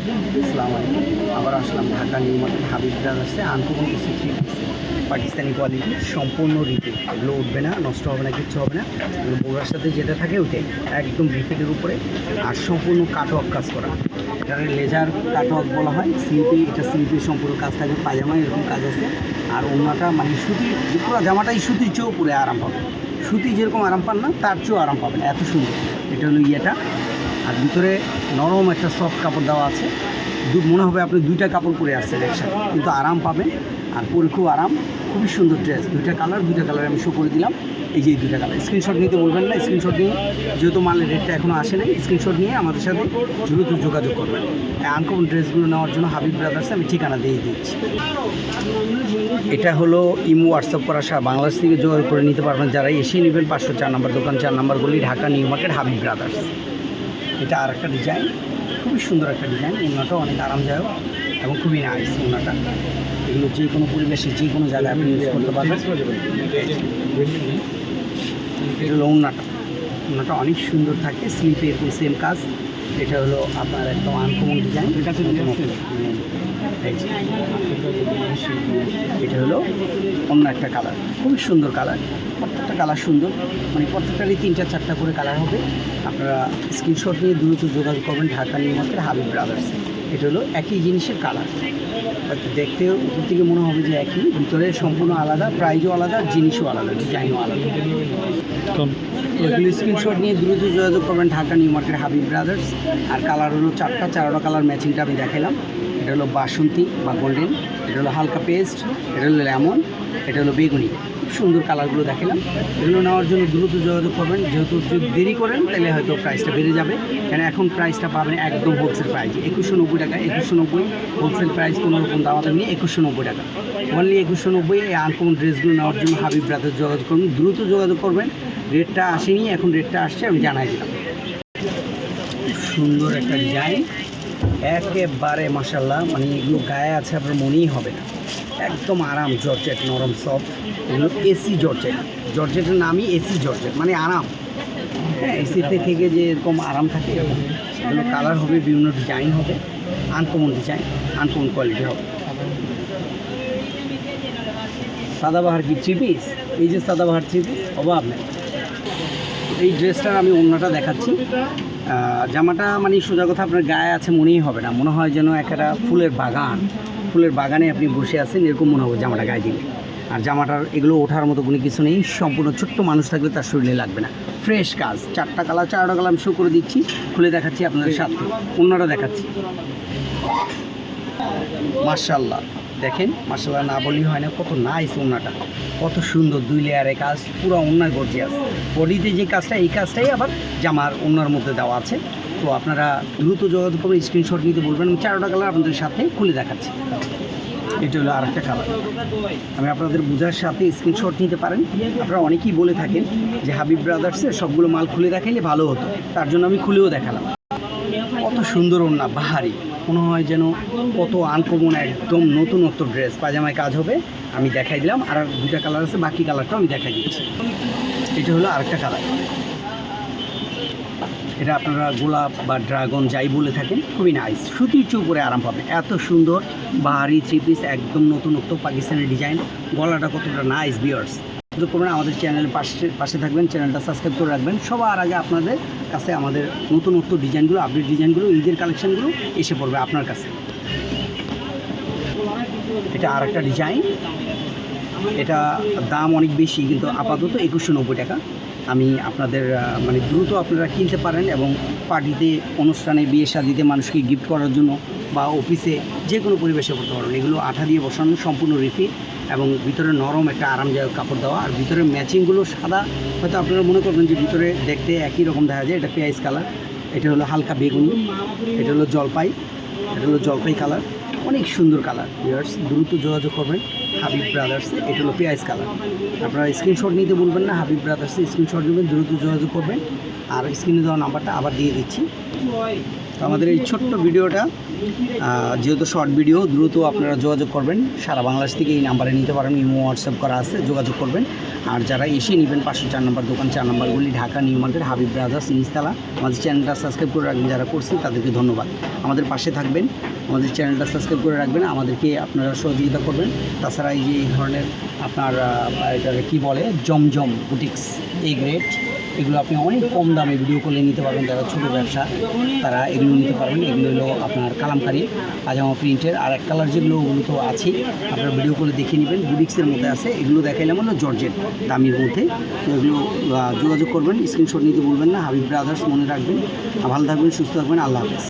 আসসালামু আলাইকুম। আবার আসলাম ঢাকা নিউ মার্কেট হাবিব ব্রাদার্সে আনকমন কিছু থ্রি পিস পাকিস্তানি কোয়ালিটি সম্পূর্ণ রিপেট। এগুলো উঠবে না, নষ্ট হবে না, কিচ্ছু হবে না। এগুলো বোরার সাথে যেটা থাকে ওইটাই একদম রিপেটের উপরে আর সম্পূর্ণ কাটওয়ার্ক কাজ করা। এটার লেজার কাটওয়ার্ক বলা হয়। স্লিপে এটা স্লিপে সম্পূর্ণ কাজ থাকে, পায়জামায় এরকম কাজ আছে। আর ওড়নাটা মানে সুতি, পুরো জামাটাই সুতির চেয়েও পরে আরাম পাবে। সুতি যেরকম আরাম পান না তার চেয়েও আরাম পাবেন, এত সুন্দর। এটা হলো ইয়েটা। আর ভিতরে নরম একটা সফট কাপড় দেওয়া আছে। মনে হবে আপনি দুইটা কাপড় পরে আসছেন একসাথে, কিন্তু আরাম পাবেন। আর পরে খুব আরাম, খুবই সুন্দর ড্রেস। দুইটা কালার আমি শো করে দিলাম। এই যে দুইটা কালার, স্ক্রিনশট নিতে বলবেন না। স্ক্রিনশট নিয়ে, যেহেতু মালের রেটটা এখনও আসে নাই, স্ক্রিনশট নিয়ে আমাদের সাথে দ্রুত যোগাযোগ করবেন। এই আনকমন ড্রেসগুলো নেওয়ার জন্য হাবিব ব্রাদার্সে আমি ঠিকানা দিয়ে দিচ্ছি। এটা হলো ইমো হোয়াটসঅ্যাপ করা বাংলাদেশ থেকে যোগাযোগ করে নিতে পারবেন যারা এসে নেবেন। 504 নম্বর দোকান, 4 নম্বর গলি, Dhaka new market Habib brothers. এটা আর একটা ডিজাইন, খুবই সুন্দর একটা ডিজাইন। ওড়নাটা অনেক আরামদায়ক এবং খুবই নাইস ওড়নাটা। এগুলো যে কোনো পরিবেশে, যে কোনো জায়গায় আপনি ইউজ করতে পারবেন। এটা হলো ওড়নাটা অনেক সুন্দর থাকে, স্লিপে এরকম সেম কাজ। এটা হলো আপনার একদম আনকমন ডিজাইন। এটা হলো অন্য একটা কালার, খুবই সুন্দর কালার। প্রত্যেকটা কালার সুন্দর, মানে প্রত্যেকটারই 3-4টা করে কালার হবে। আপনারা স্ক্রিনশট নিয়ে দ্রুত যোগাযোগ করবেন Dhaka new market Habib brothers. এটা হলো একই জিনিসের কালার, দেখতে উপর থেকে মনে হবে যে একই, ভিতরে সম্পূর্ণ আলাদা, প্রাইজও আলাদা, জিনিসও আলাদা, ডিজাইনও আলাদা। এগুলো স্ক্রিনশট নিয়ে দ্রুত যোগাযোগ করবেন Dhaka new market Habib brothers. আর কালার হলো 4টা কালার ম্যাচিংটা আমি দেখালাম। এটা হলো বাসন্তী বা গোল্ডেন, এটা হলো হালকা পেস্ট, এটা হলো লেমন, এটা হলো বেগুনি। সুন্দর কালারগুলো দেখালাম। এগুলো নেওয়ার জন্য দ্রুত যোগাযোগ করবেন। যেহেতু যদি দেরি করেন তাহলে হয়তো প্রাইসটা বেড়ে যাবে, কেন এখন প্রাইসটা পাবেন একদম হোলসেল প্রাইস 2190 টাকা। 2190 হোলসেল প্রাইস, কোনো রকম দামাদামি নিয়ে 2190 টাকা, অনলি 2190। এই আনকমন ড্রেসগুলো নেওয়ার জন্য হাবিব ব্রাদার্স যোগাযোগ করবেন, দ্রুত যোগাযোগ করবেন। রেটটা আসেনি, এখন রেটটা আসছে, আমি জানাই দিলাম। সুন্দর একটা ডিজাইন, একেবারে মাশাআল্লাহ, মানে এগুলো গায়ে আছে আপনার মনেই হবে না। একদম আরাম, জর্জেট, নরম সফট। এগুলো এসি জর্জেট, জর্জেটের নামই এসি জর্জেট, মানে আরাম। হ্যাঁ, এসিতে থেকে যে এরকম আরাম থাকে এরকম। এগুলো কালার হবে, বিভিন্ন ডিজাইন হবে, আনকমন ডিজাইন, আনকমন কোয়ালিটি হবে। সাদাবাহার কি থ্রি পিস, এই যে সাদাবাহার থ্রি পিস অভাব নেই। এই ড্রেসটার আমি ওড়নাটা দেখাচ্ছি। জামাটা মানে সোজা কথা আপনার গায়ে আছে মনেই হবে না, মনে হয় যেন একটা ফুলের বাগানে আপনি বসে আছেন, এরকম মনে হবে জামাটা গায়ে দিলে। আর জামাটার এগুলো ওঠার মতো কোনো কিছু নেই, সম্পূর্ণ ছোট্ট মানুষ থাকলে তার শরীরে লাগবে না। ফ্রেশ কাজ, 4টা কালার আমি শো করে দিচ্ছি, খুলে দেখাচ্ছি আপনাদের সাথে। ওড়নাটা দেখাচ্ছি, মাশাআল্লাহ দেখেন, মাশাআল্লাহ না বললেই হয় না, কত নাইস ওড়নাটা, কত সুন্দর। 2 লেয়ারে কাজ, পুরো ওড়নার গর্জিয়াস। বডিতে যে কাজটা, এই কাজটাই আবার জামার ওড়নার মধ্যে দেওয়া আছে। তো আপনারা দ্রুত যোগাযোগ করবেন, স্ক্রিনশট নিতে বলবেন। আমি 4টা কালার আপনাদের সাথে খুলে দেখাচ্ছি। এটা হলো আরেকটা কালার, আমি আপনাদের বোঝার সাথে স্ক্রিনশট নিতে পারেন। আপনারা অনেকেই বলে থাকেন যে হাবিব ব্রাদার্সের সবগুলো মাল খুলে দেখাইলে ভালো হতো, তার জন্য আমি খুলেও দেখালাম। কত সুন্দর ওড়না, বাহারি, মনে হয় যেন কত আনকমন, একদম নতুনত্ব ড্রেস। পায়জামায় কাজ হবে, আমি দেখাই দিলাম। আর 2টা কালার আছে, বাকি কালারটাও আমি দেখাই দিচ্ছি। এটা হলো আরেকটা কালার, এটা আপনারা গোলাপ বা ড্রাগন যাই বলে থাকেন, খুবই নাইস। সুতির চৌপরে আরাম পাবেন, এত সুন্দর বাহারি থ্রি পিস, একদম নতুনত্ব পাকিস্তানের ডিজাইন। গলাটা কতটা নাইস। ভিউয়ার্স করবেন, আমাদের চ্যানেলের পাশে থাকবেন, চ্যানেলটা সাবস্ক্রাইব করে রাখবেন। সবার আগে আপনাদের কাছে আমাদের নতুনত্ব ডিজাইনগুলো, আপডেট ডিজাইনগুলো, ঈদের কালেকশানগুলো এসে পড়বে আপনার কাছে। এটা আর একটা ডিজাইন, এটা দাম অনেক বেশি, কিন্তু আপাতত 2190 টাকা। আমি আপনাদের মানে দ্রুত আপনারা কিনতে পারেন এবং পার্টিতে, অনুষ্ঠানে, বিয়ে শাদিতে মানুষকে গিফট করার জন্য বা অফিসে যে কোনো পরিবেশে করতে পারবেন। এগুলো আঠা দিয়ে বসানো, সম্পূর্ণ রিফিট এবং ভিতরে নরম একটা আরামদায়ক কাপড় দেওয়া। আর ভিতরে ম্যাচিংগুলো সাদা, হয়তো আপনারা মনে করবেন যে ভিতরে দেখতে একই রকম দেখা যায়। এটা পেঁয়াজ কালার, এটা হলো হালকা বেগুনি, এটা হলো জলপাই, এটা হলো জলপাই কালার, অনেক সুন্দর কালার। ভিউয়ার্স দ্রুত যোগাযোগ করবেন হাবিব ব্রাদার্সে। এটা হলো পেঁয়াজ কালার। আপনারা স্ক্রিনশট নিতে বলবেন না, হাবিব ব্রাদার্সে স্ক্রিনশট নেবেন, দ্রুত যোগাযোগ করবেন। আর স্ক্রিনে দেওয়া নাম্বারটা আবার দিয়ে দিচ্ছি। তো আমাদের এই ছোট্ট ভিডিওটা যেহেতু শর্ট ভিডিও, দ্রুত আপনারা যোগাযোগ করবেন। সারা বাংলাদেশ থেকে এই নাম্বারে নিতে পারেন, ইমো হোয়াটসঅ্যাপ করা আছে, যোগাযোগ করবেন। আর যারা এসে নেবেন 504 নম্বর দোকান, 4 নম্বরগুলি, Dhaka new market, Habib brothers, নিচতলা। আমাদের চ্যানেলটা সাবস্ক্রাইব করে রাখবেন, যারা করছেন তাদেরকে ধন্যবাদ। আমাদের পাশে থাকবেন, আমাদের চ্যানেলটা সাবস্ক্রাইব করে রাখবেন, আমাদেরকে আপনারা সহযোগিতা করবেন। তাছাড়া এই যে এই ধরনের আপনার এটাকে কী বলে, জমজম বুটিক্স এই গ্রেড, এগুলো আপনি অনেক কম দামে ভিডিও কলে নিতে পারবেন। যারা ছোটো ব্যবসা তারা এগুলো নিতে পারবেন। এগুলো হলো আপনার কালামকারি, পাজামা প্রিন্টের। আর এক কালার যেগুলো, ওগুলো তো আছেই, আপনারা ভিডিও কলে দেখে নেবেন। বুটিক্সের মধ্যে আছে, এগুলো দেখাইলাম হলো জর্জেট দামির মধ্যে। তো এগুলো যোগাযোগ করবেন, স্ক্রিনশট নিতে ভুলবেন না। হাবিব ব্রাদার্স মনে রাখবেন। ভালো থাকবেন, সুস্থ থাকবেন, আল্লাহ হাফেজ।